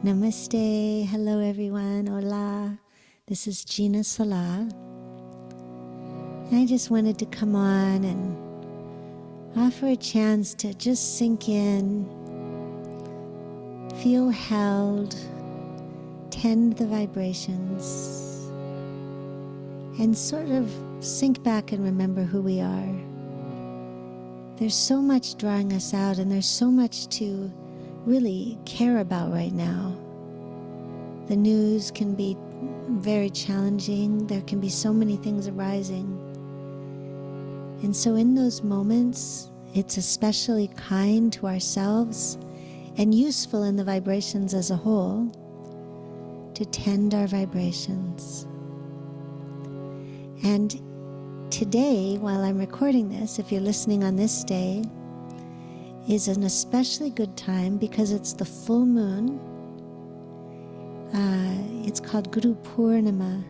Namaste. Hello everyone. Hola. This is Gina Salā. I just wanted to come on and offer a chance to just sink in, feel held, tend the vibrations, and sort of sink back and remember who we are. There's so much drawing us out, and there's so much to really care about right now. The news can be very challenging. There can be so many things arising. And so in those moments, it's especially kind to ourselves and useful in the vibrations as a whole to tend our vibrations. And today, while I'm recording this, if you're listening on this day, is an especially good time because it's the full moon. It's called Guru Pūrṇimā.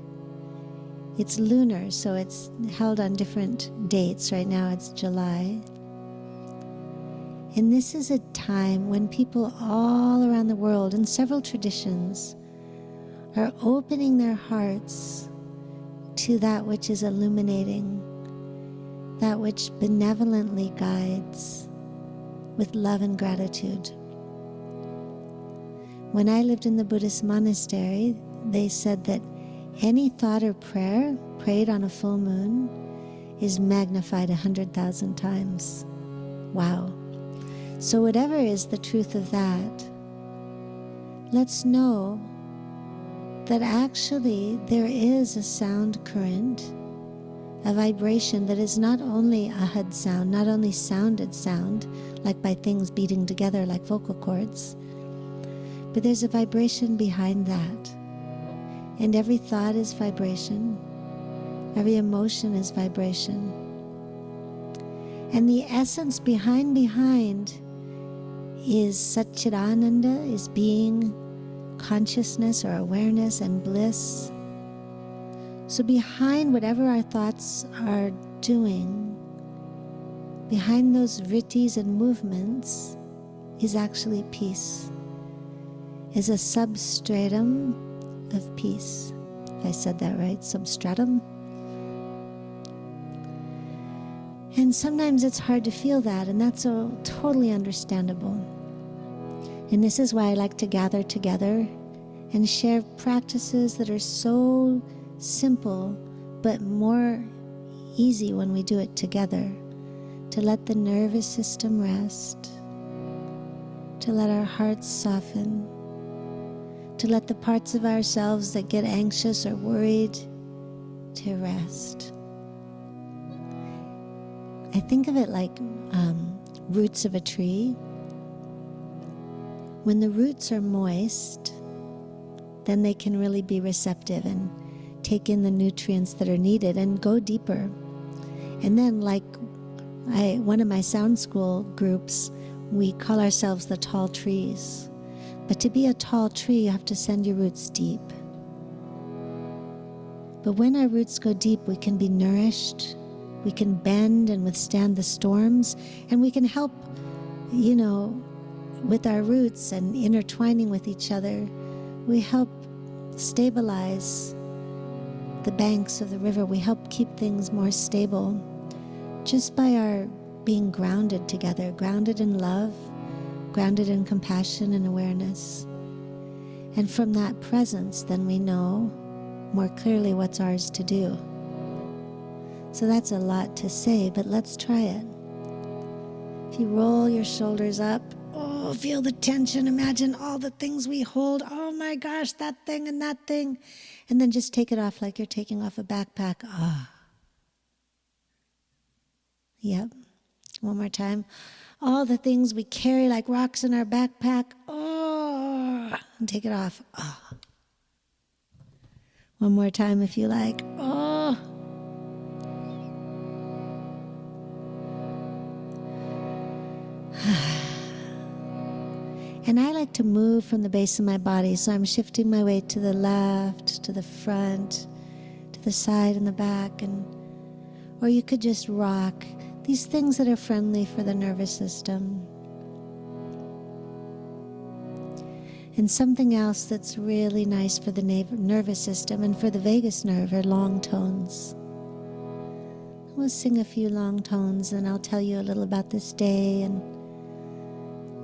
It's lunar, so it's held on different dates. Right now it's July. And this is a time when people all around the world, in several traditions, are opening their hearts to that which is illuminating, that which benevolently guides, with love and gratitude. When I lived in the Buddhist monastery, they said that any thought or prayer prayed on a full moon is magnified 100,000 times. Wow. So whatever is the truth of that, let's know that actually there is a sound current, a vibration that is not only ahad sound, not only sounded sound, like by things beating together like vocal cords, but there's a vibration behind that. And every thought is vibration. Every emotion is vibration. And the essence behind is Satchidananda, is being, consciousness or awareness and bliss. So behind whatever our thoughts are doing, behind those vrittis and movements is actually peace, is a substratum of peace. If I said that right, substratum. And sometimes it's hard to feel that, and that's so totally understandable. And this is why I like to gather together and share practices that are so simple, but more easy when we do it together, to let the nervous system rest, to let our hearts soften, to let the parts of ourselves that get anxious or worried to rest. I think of it like roots of a tree. When the roots are moist, then they can really be receptive and take in the nutrients that are needed and go deeper. And then, like one of my sound school groups, we call ourselves the tall trees. But to be a tall tree, you have to send your roots deep. But when our roots go deep, we can be nourished, we can bend and withstand the storms, and we can help, with our roots and intertwining with each other, we help stabilize the banks of the river. We help keep things more stable just by our being grounded together, grounded in love, grounded in compassion and awareness. And from that presence, then we know more clearly what's ours to do. So that's a lot to say, but let's try it. If you roll your shoulders up, oh, feel the tension, imagine all the things we hold. Oh my gosh, that thing and that thing. And then just take it off like you're taking off a backpack. Ah. Yep. One more time. All the things we carry like rocks in our backpack. Oh. And take it off. Oh. One more time if you like. Oh. And I like to move from the base of my body, so I'm shifting my weight to the left, to the front, to the side and the back, or you could just rock. These things that are friendly for the nervous system. And something else that's really nice for the nervous system and for the vagus nerve are long tones. We'll sing a few long tones, and I'll tell you a little about this day and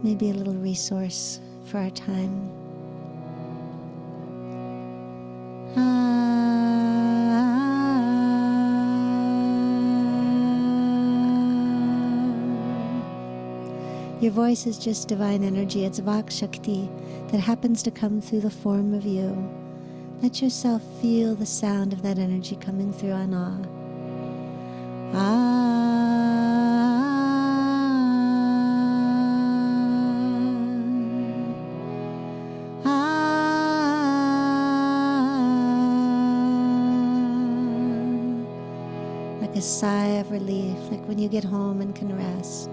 maybe a little resource for our time. Your voice is just divine energy. It's Vak Shakti that happens to come through the form of you. Let yourself feel the sound of that energy coming through on like a sigh of relief, like when you get home and can rest.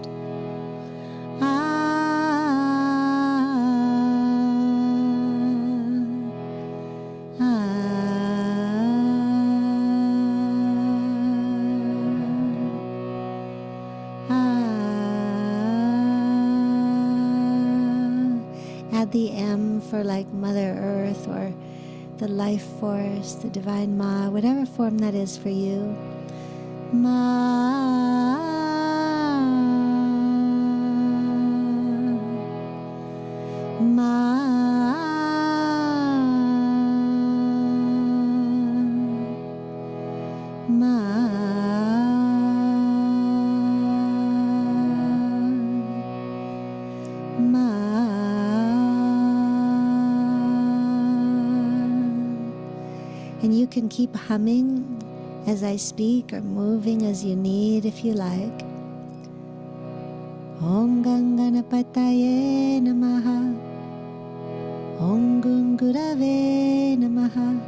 Add the M for like Mother Earth or the life force, the divine Ma, whatever form that is for you. Ma, Ma, Ma, Ma. And you can keep humming as I speak or moving as you need if you like. Om Ganganapataye Namaha. Om Gungurave Namaha.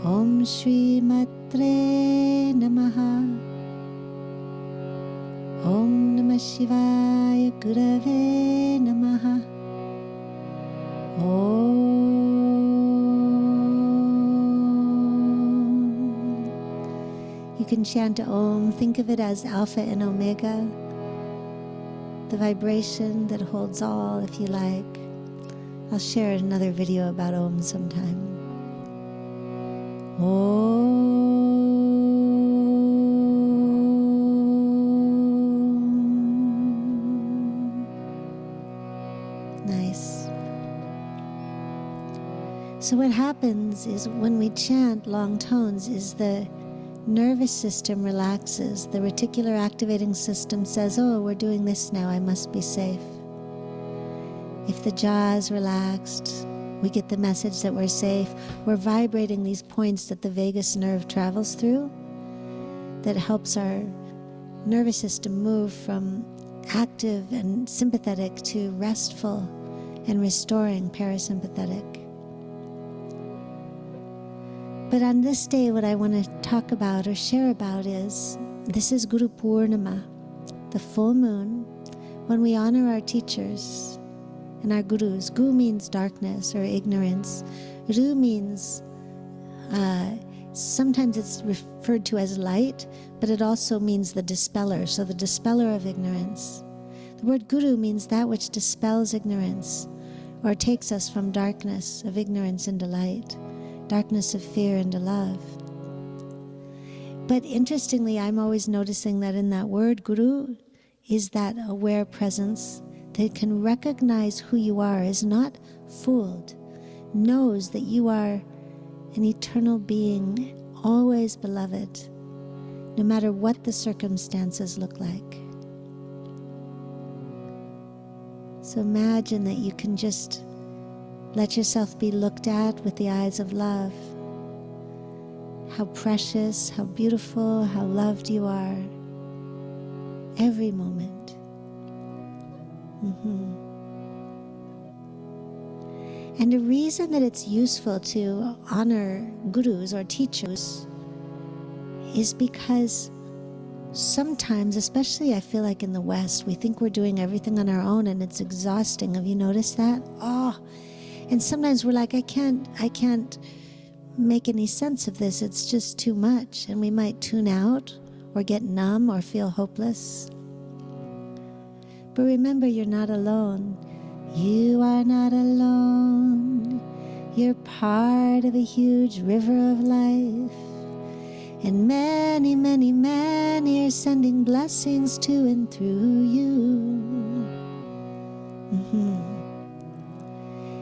Om Shri Matre Namaha. Om Namah Shivaya Gurave Namaha. You can chant Om. Think of it as Alpha and Omega, the vibration that holds all, if you like. I'll share another video about Om sometime. Nice. So what happens is when we chant long tones is the nervous system relaxes. The reticular activating system says, oh, we're doing this now, I must be safe. If the jaw is relaxed, we get the message that we're safe. We're vibrating these points that the vagus nerve travels through that helps our nervous system move from active and sympathetic to restful and restoring parasympathetic. But on this day, what I want to talk about or share about is, this is Guru Pūrṇimā, the full moon, when we honor our teachers and our gurus. Gu means darkness or ignorance. Ru means, sometimes it's referred to as light, but it also means the dispeller, so the dispeller of ignorance. The word guru means that which dispels ignorance or takes us from darkness of ignorance into light, darkness of fear into love. But interestingly, I'm always noticing that in that word, guru, is that aware presence that can recognize who you are, is not fooled, knows that you are an eternal being, always beloved, no matter what the circumstances look like. So imagine that you can just let yourself be looked at with the eyes of love. How precious, how beautiful, how loved you are. Every moment. And a reason that it's useful to honor gurus or teachers is because sometimes, especially I feel like in the West, we think we're doing everything on our own and it's exhausting. Have you noticed that? And sometimes we're like, I can't make any sense of this. It's just too much. And we might tune out or get numb or feel hopeless. But remember, you're not alone. You are not alone. You're part of a huge river of life, and many, many, many are sending blessings to and through you.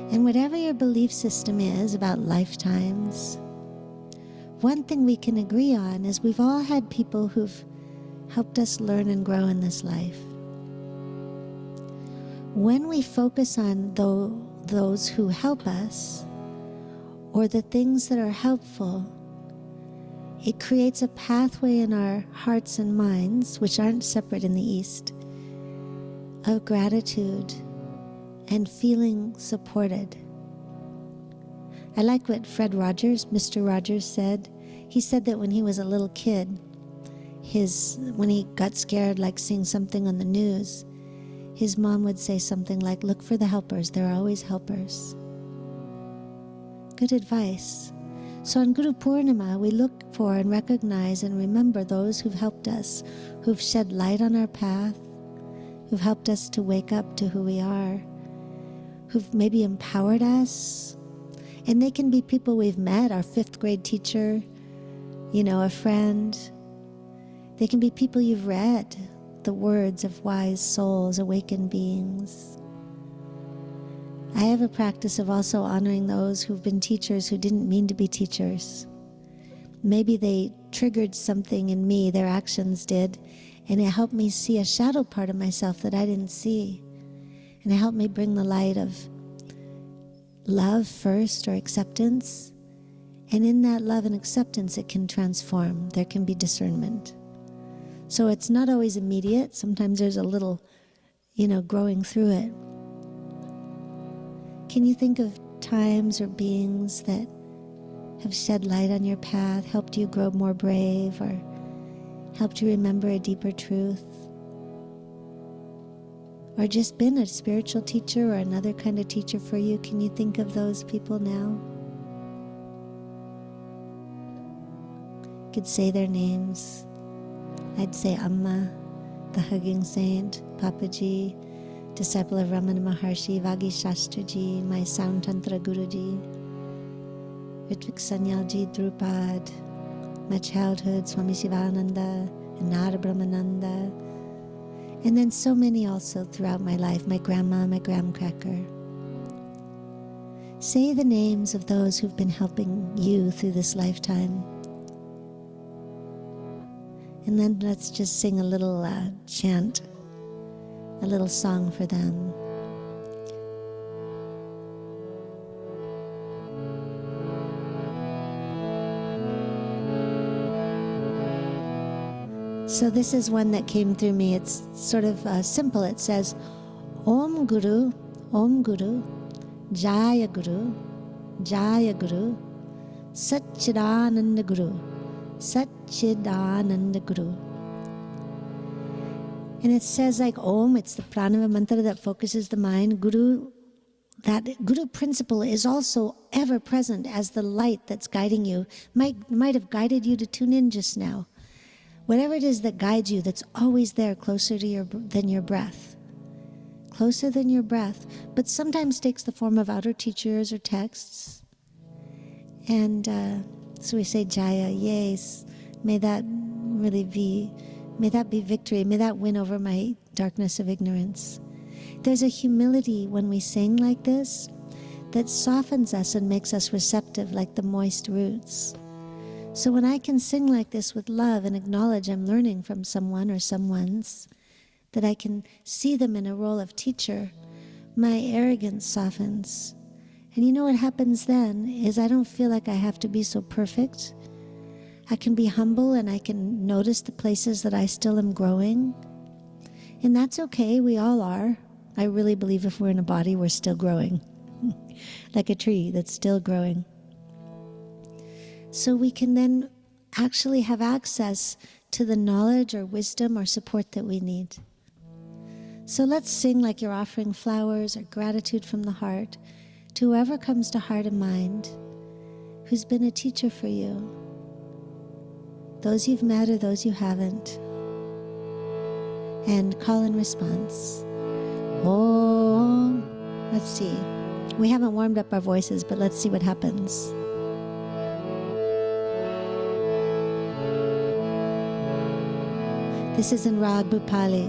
And whatever your belief system is about lifetimes, one thing we can agree on is we've all had people who've helped us learn and grow in this life. When we focus on those who help us, or the things that are helpful, it creates a pathway in our hearts and minds, which aren't separate in the East, of gratitude and feeling supported. I like what Fred Rogers, Mr. Rogers, said. He said that when he was a little kid, when he got scared, like seeing something on the news, his mom would say something like, "Look for the helpers, there are always helpers." Good advice. So on Guru Pūrṇimā, we look for and recognize and remember those who've helped us, who've shed light on our path, who've helped us to wake up to who we are, who've maybe empowered us. And they can be people we've met, our 5th grade teacher, a friend. They can be people you've read, the words of wise souls, awakened beings. I have a practice of also honoring those who've been teachers who didn't mean to be teachers. Maybe they triggered something in me, their actions did, and it helped me see a shadow part of myself that I didn't see. And it helped me bring the light of love first, or acceptance. And in that love and acceptance, it can transform. There can be discernment. So it's not always immediate. Sometimes there's a little, growing through it. Can you think of times or beings that have shed light on your path, helped you grow more brave, or helped you remember a deeper truth? Or just been a spiritual teacher or another kind of teacher for you? Can you think of those people now? You could say their names. I'd say Amma, the hugging saint, Papaji, disciple of Ramana Maharshi, Vagi Shastraji, my Sound Tantra Guruji, Ritvik Sanyalji Drupad, my childhood, Swami Shivananda, and Nara Brahmananda, and then so many also throughout my life, my grandma, my grandcracker. Say the names of those who've been helping you through this lifetime. And then let's just sing a little chant, a little song for them. So this is one that came through me. It's sort of simple. It says, Om Guru, Jaya Guru, Jaya Guru, Satchidananda Guru, Satchidananda Guru. And it says like Om, it's the Pūrṇimā mantra that focuses the mind. Guru, that Guru principle is also ever present as the light that's guiding you. Might have guided you to tune in just now. Whatever it is that guides you, that's always there, closer to than your breath. Closer than your breath, but sometimes takes the form of outer teachers or texts. And so we say Jaya, yes, may that be victory, may that win over my darkness of ignorance. There's a humility when we sing like this that softens us and makes us receptive like the moist roots. So when I can sing like this with love and acknowledge I'm learning from someone or someone's, that I can see them in a role of teacher, my arrogance softens. And you know what happens then is I don't feel like I have to be so perfect. I can be humble and I can notice the places that I still am growing. And that's okay, we all are. I really believe if we're in a body, we're still growing. Like a tree that's still growing. So we can then actually have access to the knowledge or wisdom or support that we need. So let's sing like you're offering flowers or gratitude from the heart to whoever comes to heart and mind, who's been a teacher for you. Those you've met or those you haven't. And call and response. Om, let's see. We haven't warmed up our voices, but let's see what happens. This is in Rag Bhupali.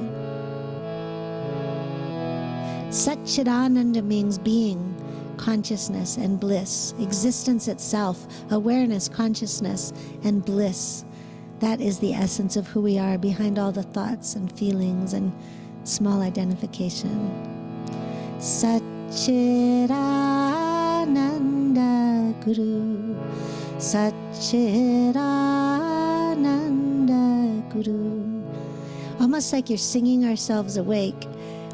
Satchidananda means being, consciousness, and bliss. Existence itself, awareness, consciousness, and bliss. That is the essence of who we are behind all the thoughts and feelings and small identification. Satchidananda Guru. Satchidananda Guru. Almost like you're singing ourselves awake.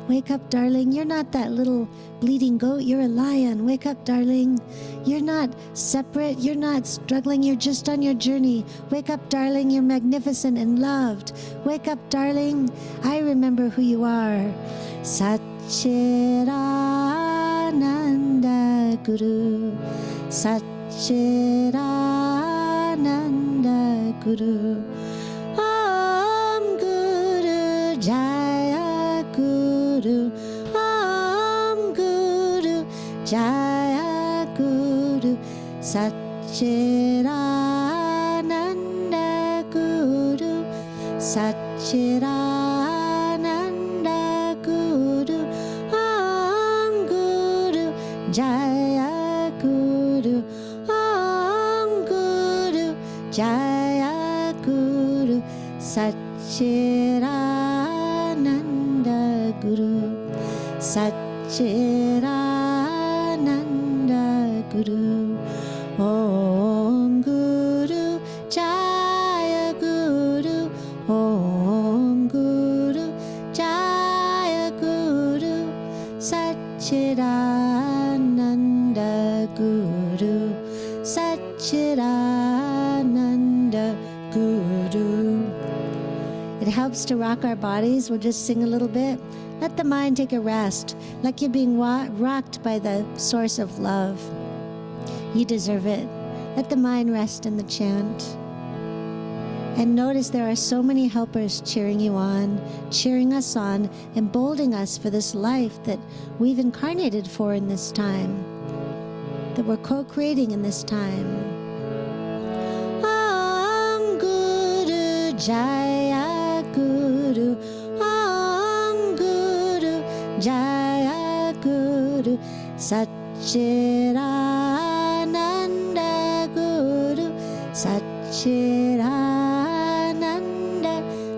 Wake up, darling. You're not that little bleeding goat. You're a lion. Wake up, darling. You're not separate. You're not struggling. You're just on your journey. Wake up, darling. You're magnificent and loved. Wake up, darling. I remember who you are. Satchidananda Guru. Satchidananda Guru. Om Guru Jaya Guru. Om Guru Jaya Guru. Satchidananda Guru. Satchidananda Guru. Om Guru Jaya Guru. Om Guru Jaya Guru. Satchidananda Guru. Satchidananda Guru. Om Guru Jaya Guru. Om Guru Jaya Guru. Satchidananda Guru. Satchidananda Guru. It helps to rock our bodies. We'll just sing a little bit. Let the mind take a rest, like you're being rocked by the source of love. You deserve it. Let the mind rest in the chant. And notice there are so many helpers cheering you on, cheering us on, emboldening us for this life that we've incarnated for in this time, that we're co-creating in this time. Om Guru Jaya Guru. Om Guru Jaya Guru. Satchidananda Guru. Satchidananda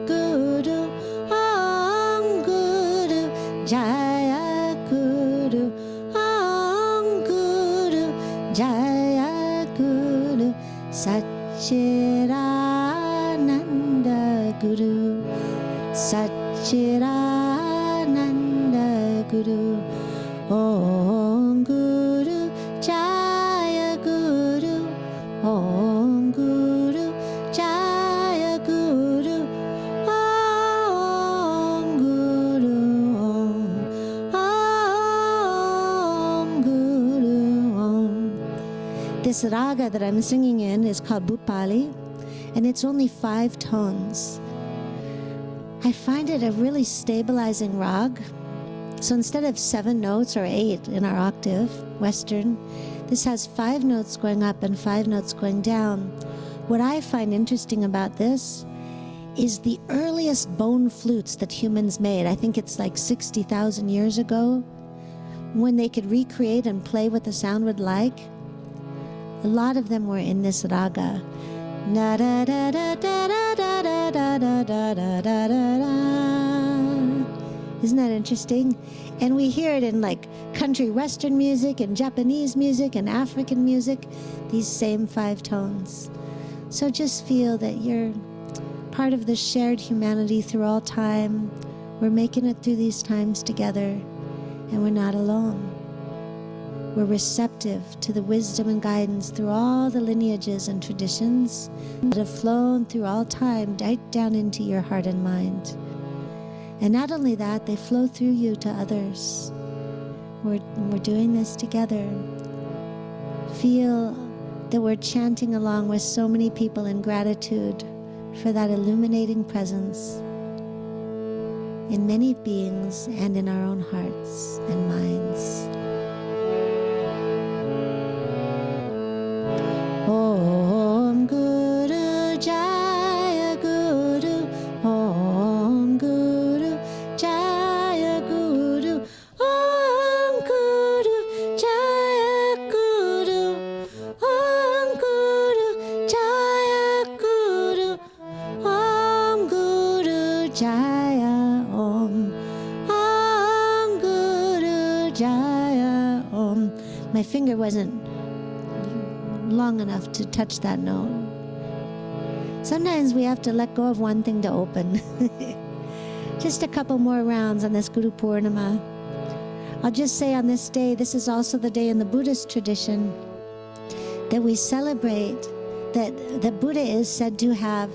Guru. Om Guru Jaya Guru. Om Guru Jaya Guru. Satchidananda Guru. Satchidananda Guru. Om Guru Jaya Guru. Om Guru Jaya Guru. Om Guru. Om Guru. Om. This raga that I'm singing in is called Bhupali, and it's only 5 tones. I find it a really stabilizing rag. So instead of 7 notes or 8 in our octave, Western, this has 5 notes going up and 5 notes going down. What I find interesting about this is the earliest bone flutes that humans made. I think it's like 60,000 years ago, when they could recreate and play what the sound would like. A lot of them were in this raga. Na da da da da da da da da da da da da. Isn't that interesting? And we hear it in like country western music and Japanese music and African music, these same 5 tones. So just feel that you're part of the shared humanity through all time. We're making it through these times together, and we're not alone. We're receptive to the wisdom and guidance through all the lineages and traditions that have flown through all time right down into your heart and mind. And not only that, they flow through you to others. We're doing this together. Feel that we're chanting along with so many people in gratitude for that illuminating presence in many beings and in our own hearts and minds. My finger wasn't long enough to touch that note. Sometimes we have to let go of one thing to open. Just a couple more rounds on this Guru Pūrṇimā. I'll just say on this day, this is also the day in the Buddhist tradition that we celebrate that the Buddha is said to have,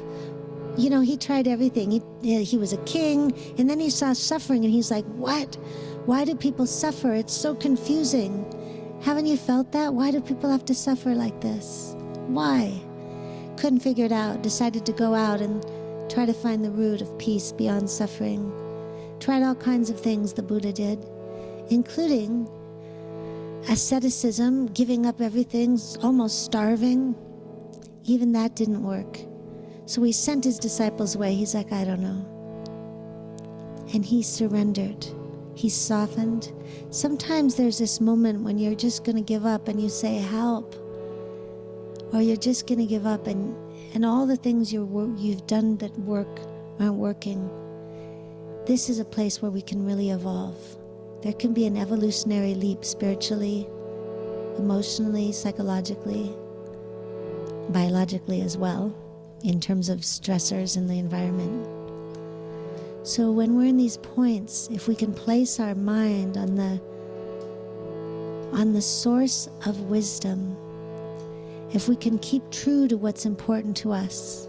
he tried everything. He was a king, and then he saw suffering, and he's like, what? Why do people suffer? It's so confusing. Haven't you felt that? Why do people have to suffer like this? Why? Couldn't figure it out. Decided to go out and try to find the root of peace beyond suffering. Tried all kinds of things the Buddha did, including asceticism, giving up everything, almost starving. Even that didn't work. So he sent his disciples away. He's like, I don't know. And he surrendered. He softened. Sometimes there's this moment when you're just going to give up and you say, help. Or you're just going to give up and all the things you've done that aren't working. This is a place where we can really evolve. There can be an evolutionary leap spiritually, emotionally, psychologically, biologically as well, in terms of stressors in the environment. So when we're in these points, if we can place our mind on the source of wisdom, if we can keep true to what's important to us,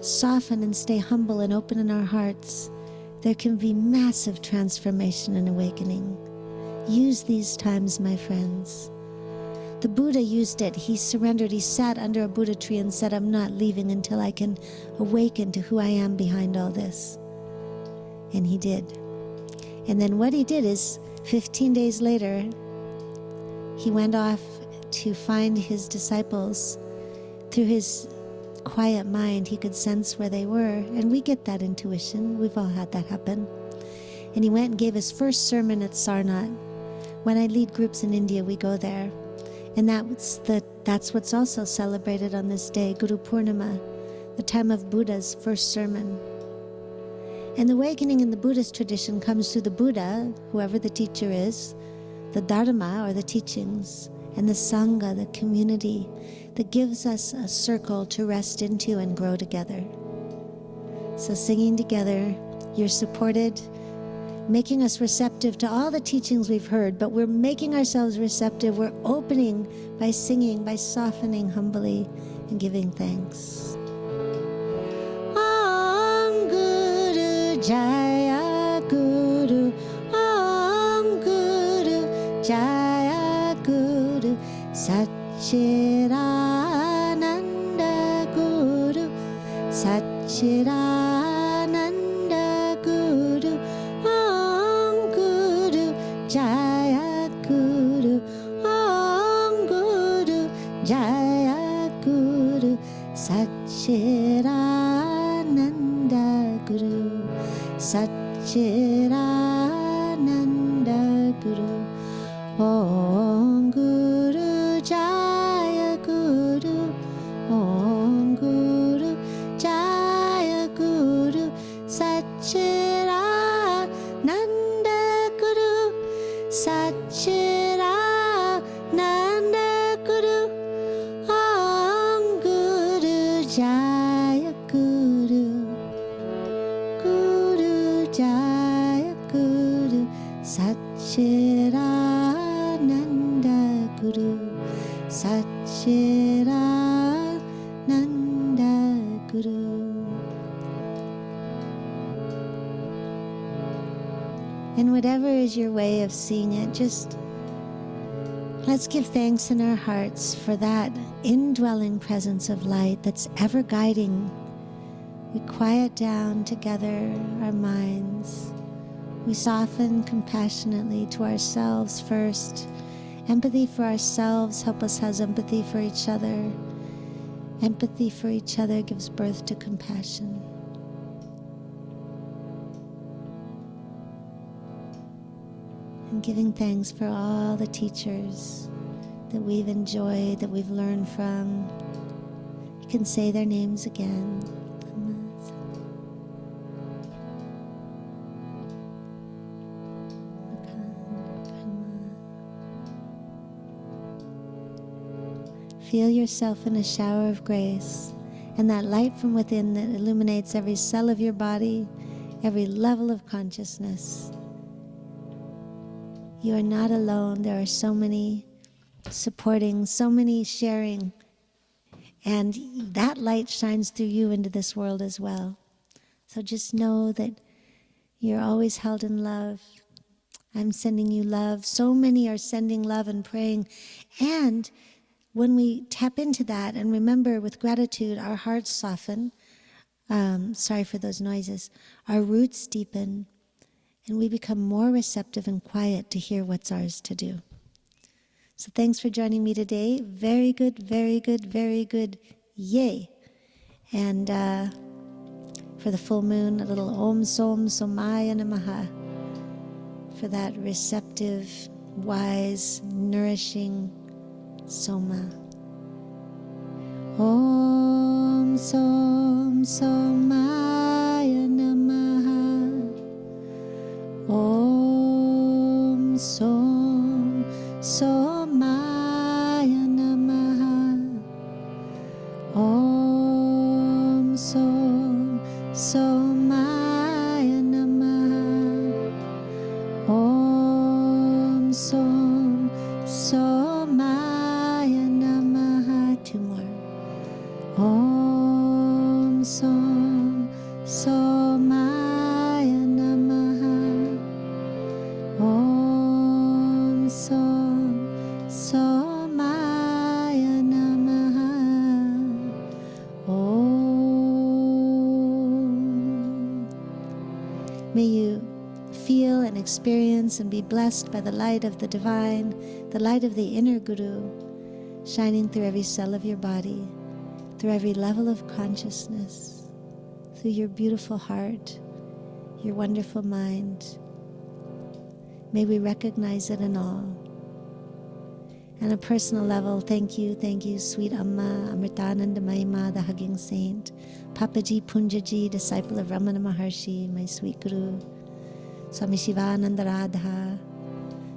soften and stay humble and open in our hearts, there can be massive transformation and awakening. Use these times, my friends. The Buddha used it. He surrendered. He sat under a Buddha tree and said, I'm not leaving until I can awaken to who I am behind all this. And he did. And then what he did is, 15 days later, he went off to find his disciples. Through his quiet mind, he could sense where they were. And we get that intuition. We've all had that happen. And he went and gave his first sermon at Sarnath. When I lead groups in India, we go there. And that's what's also celebrated on this day, Guru Pūrṇimā, the time of Buddha's first sermon. And the awakening in the Buddhist tradition comes through the Buddha, whoever the teacher is, the Dharma, or the teachings, and the Sangha, the community, that gives us a circle to rest into and grow together. So singing together, you're supported, making us receptive to all the teachings we've heard, but we're making ourselves receptive. We're opening by singing, by softening humbly and giving thanks. Om Guru Jaya Guru, Om Guru Jaya Guru, Satchidananda Guru, Satchidananda Guru, Om Guru Jaya Guru, Om Guru Jaya Guru, Satchidananda Guru, Satchidananda Guru, Om Guru Jaya Guru, Om Guru Jaya Guru, Satchidananda Guru, Satchidananda Guru, Om Guru Jaya Guru, Guru Jaya Guru, Satchidananda Guru, Satchidananda Guru. And whatever is your way of seeing it, just let's give thanks in our hearts for that indwelling presence of light that's ever guiding. We quiet down together our minds. We soften compassionately to ourselves first. Empathy for ourselves helps us have empathy for each other. Empathy for each other gives birth to compassion. And giving thanks for all the teachers that we've enjoyed, that we've learned from. You can say their names again. Feel yourself in a shower of grace, and that light from within that illuminates every cell of your body, every level of consciousness. You are not alone. There are so many supporting, so many sharing, and that light shines through you into this world as well. So just know that you're always held in love. I'm sending you love. So many are sending love and praying. And when we tap into that and remember with gratitude, our hearts soften. Sorry for those noises. Our roots deepen, and we become more receptive and quiet to hear what's ours to do. So thanks for joining me today. Very good, very good, very good. Yay. And for the full moon, a little Om Som Somaya Namaha. For that receptive, wise, nourishing Soma. Om Som Somaya Namaha. Om Som Somaya Namaha. Om Som Somaya Namaha. Om Som Somaya Namaha. Two more. Om Som Somaya Namaha. Om Som Somaya Namaha. Om. May you feel and experience and be blessed by the light of the divine, the light of the inner Guru, shining through every cell of your body, through every level of consciousness, through your beautiful heart, your wonderful mind. May we recognize it in all. On a personal level, thank you, sweet Amma, Amritananda Mahima, the hugging saint, Papaji Punjaji, disciple of Ramana Maharshi, my sweet Guru, Swami Shivananda Radha,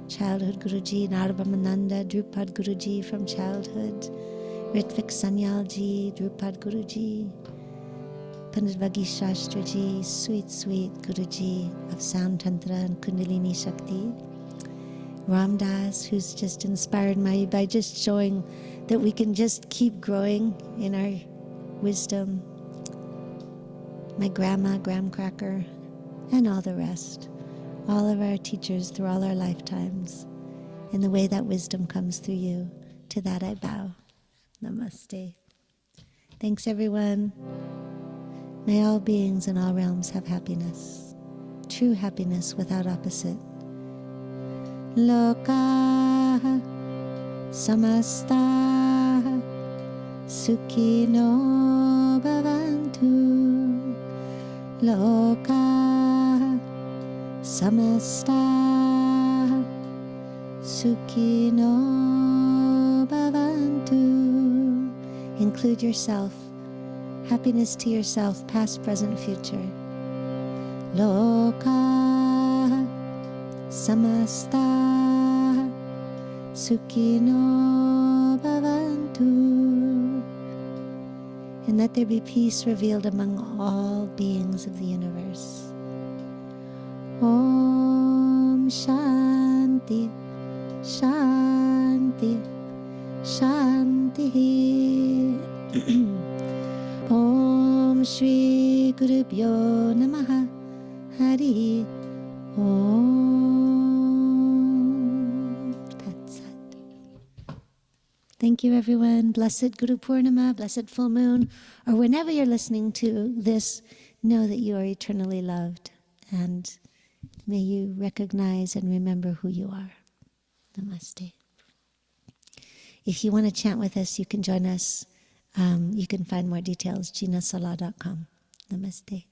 childhood Guruji, Narbamananda, Drupad Guruji from childhood, Ritvik Sanyalji, Drupad Guruji, Pandit Vagi Shastraji, sweet, sweet Guruji of Sound Tantra and Kundalini Shakti, Ram Das, who's just inspired me by just showing that we can just keep growing in our wisdom, my grandma, Graham Cracker, and all the rest. All of our teachers through all our lifetimes, and the way that wisdom comes through you. To that I bow. Namaste. Thanks, everyone. May all beings in all realms have happiness, true happiness without opposite. Lokaha samastaha sukhino bhavantu. Lokaha samastaha sukhino bhavantu. Include yourself. Happiness to yourself, past, present, future. Lokaha samastaha sukhino bhavantu. And let there be peace revealed among all beings of the universe. Om Shanti, Shanti, Shanti. Om Shri Gurubhyo Namaha. Hari Om. That's it. Thank you, everyone. Blessed Guru Pūrṇimā, blessed full moon, or whenever you're listening to this, know that you are eternally loved, and may you recognize and remember who you are. Namaste. If you want to chant with us, you can join us. You can find more details, ginasala.com. Namaste.